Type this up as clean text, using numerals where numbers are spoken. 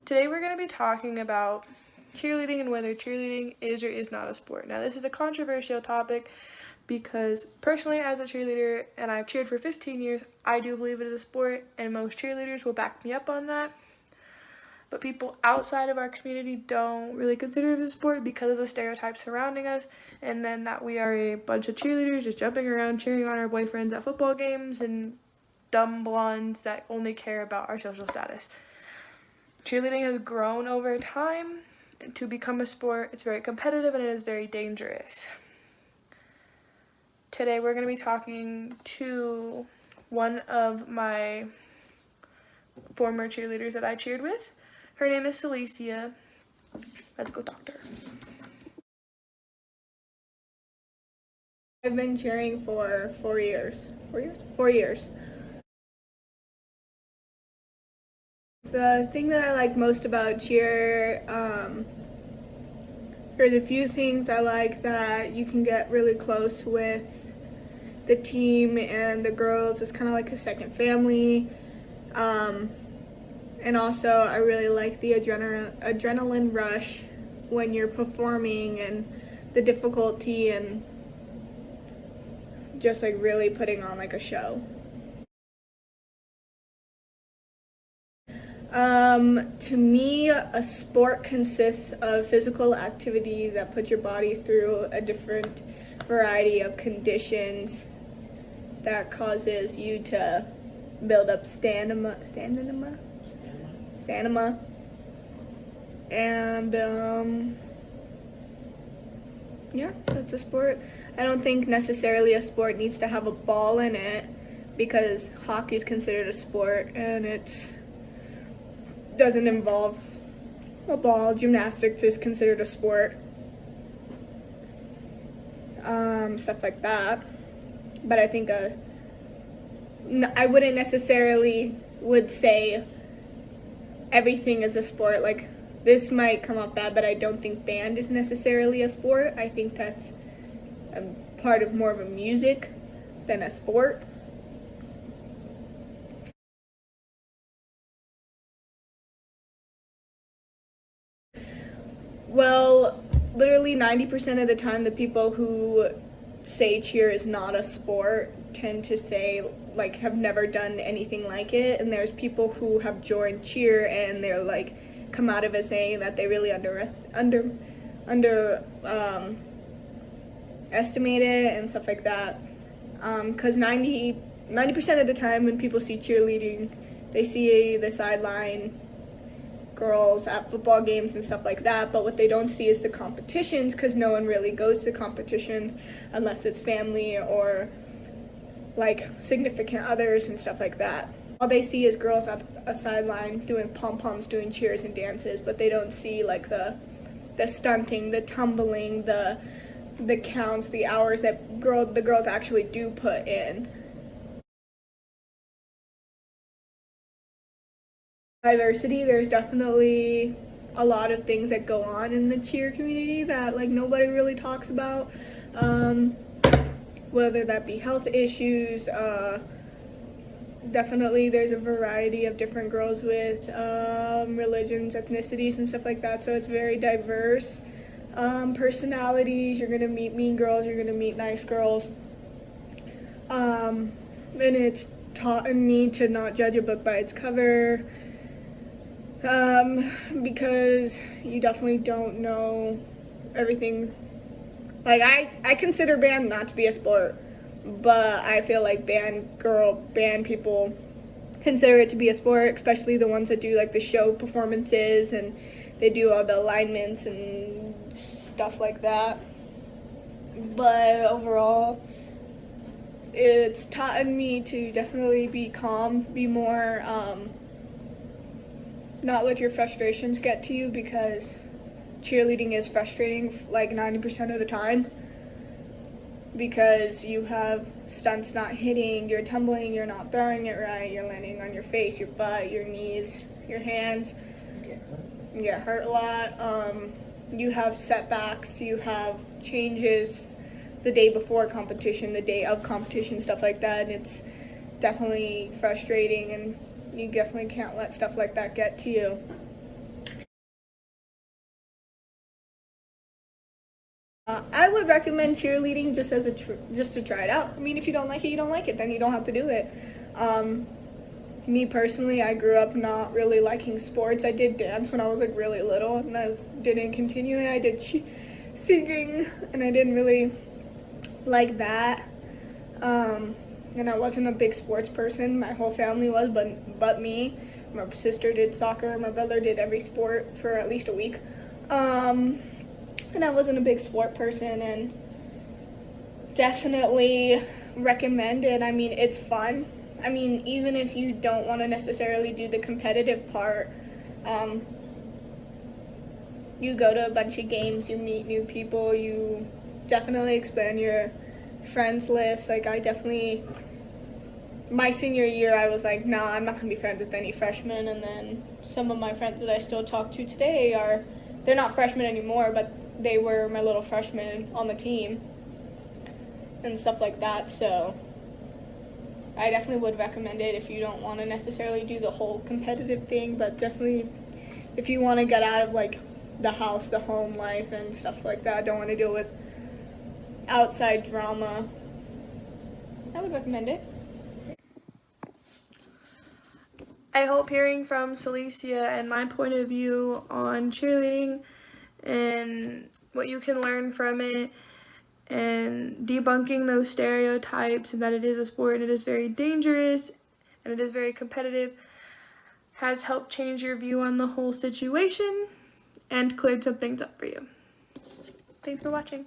Today we're going to be talking about cheerleading and whether cheerleading is or is not a sport. Now, this is a controversial topic because personally, as a cheerleader, and I've cheered for 15 years, I do believe it is a sport, and most cheerleaders will back me up on that. But people outside of our community don't really consider it a sport because of the stereotypes surrounding us, and then that we are a bunch of cheerleaders just jumping around cheering on our boyfriends at football games and dumb blondes that only care about our social status. Cheerleading has grown over time to become a sport. It's very competitive and it is very dangerous. Today we're going to be talking to one of my former cheerleaders that I cheered with. Her name is Celicia. Let's go talk to her. I've been cheering for 4 years. 4 years. The thing that I like most about cheer, there's a few things I like. That you can get really close with the team and the girls. It's kind of like a second family. And also I really like the adrenaline rush when you're performing and the difficulty and just like really putting on like a show. To me, a sport consists of physical activity that puts your body through a different variety of conditions that causes you to build up stamina, and yeah, that's a sport. I don't think necessarily a sport needs to have a ball in it, because hockey is considered a sport and it doesn't involve a ball. Gymnastics is considered a sport. Stuff like that. But I think I wouldn't necessarily would say everything is a sport. Like, this might come up bad, but I don't think band is necessarily a sport. I think that's part of more of a music than a sport. Well, literally 90% of the time, the people who say cheer is not a sport tend to say, like, have never done anything like it. And there's people who have joined cheer and they're like, come out of it saying that they really underestimate it and stuff like that. Because 90% of the time when people see cheerleading, they see the sideline girls at football games and stuff like that, but what they don't see is the competitions, because no one really goes to competitions unless it's family or like significant others and stuff like that. All they see is girls at a sideline doing pom-poms, doing cheers and dances, but they don't see like the stunting, the tumbling, the counts, the hours that the girls actually do put in. Diversity, there's definitely a lot of things that go on in the cheer community that like nobody really talks about, whether that be health issues. Definitely there's a variety of different girls with religions, ethnicities and stuff like that, so it's very diverse. Personalities, you're gonna meet mean girls, you're gonna meet nice girls, and it's taught me to not judge a book by its cover. Because you definitely don't know everything. Like, I consider band not to be a sport, but I feel like band people consider it to be a sport, especially the ones that do like the show performances and they do all the alignments and stuff like that. But overall, it's taught me to definitely be calm, be more, not let your frustrations get to you, because cheerleading is frustrating like 90% of the time, because you have stunts not hitting, you're tumbling, you're not throwing it right, you're landing on your face, your butt, your knees, your hands. You get hurt a lot. You have setbacks, you have changes the day before competition, the day of competition, stuff like that, and it's definitely frustrating, and you definitely can't let stuff like that get to you. I would recommend cheerleading just as just to try it out. I mean, if you don't like it, you don't like it. Then you don't have to do it. Me personally, I grew up not really liking sports. I did dance when I was like really little, and didn't continue it. I did singing, and I didn't really like that. And I wasn't a big sports person. My whole family was, but me. My sister did soccer. My brother did every sport for at least a week. And I wasn't a big sport person, and definitely recommend it. I mean, it's fun. I mean, even if you don't want to necessarily do the competitive part, you go to a bunch of games, you meet new people, you definitely expand your friends list. Like, my senior year, I was like, nah, I'm not going to be friends with any freshmen. And then some of my friends that I still talk to today they're not freshmen anymore, but they were my little freshmen on the team and stuff like that. So I definitely would recommend it if you don't want to necessarily do the whole competitive thing, but definitely if you want to get out of like the house, the home life and stuff like that, don't want to deal with outside drama, I would recommend it. I hope hearing from Celicia and my point of view on cheerleading and what you can learn from it and debunking those stereotypes and that it is a sport and it is very dangerous and it is very competitive has helped change your view on the whole situation and cleared some things up for you. Thanks for watching.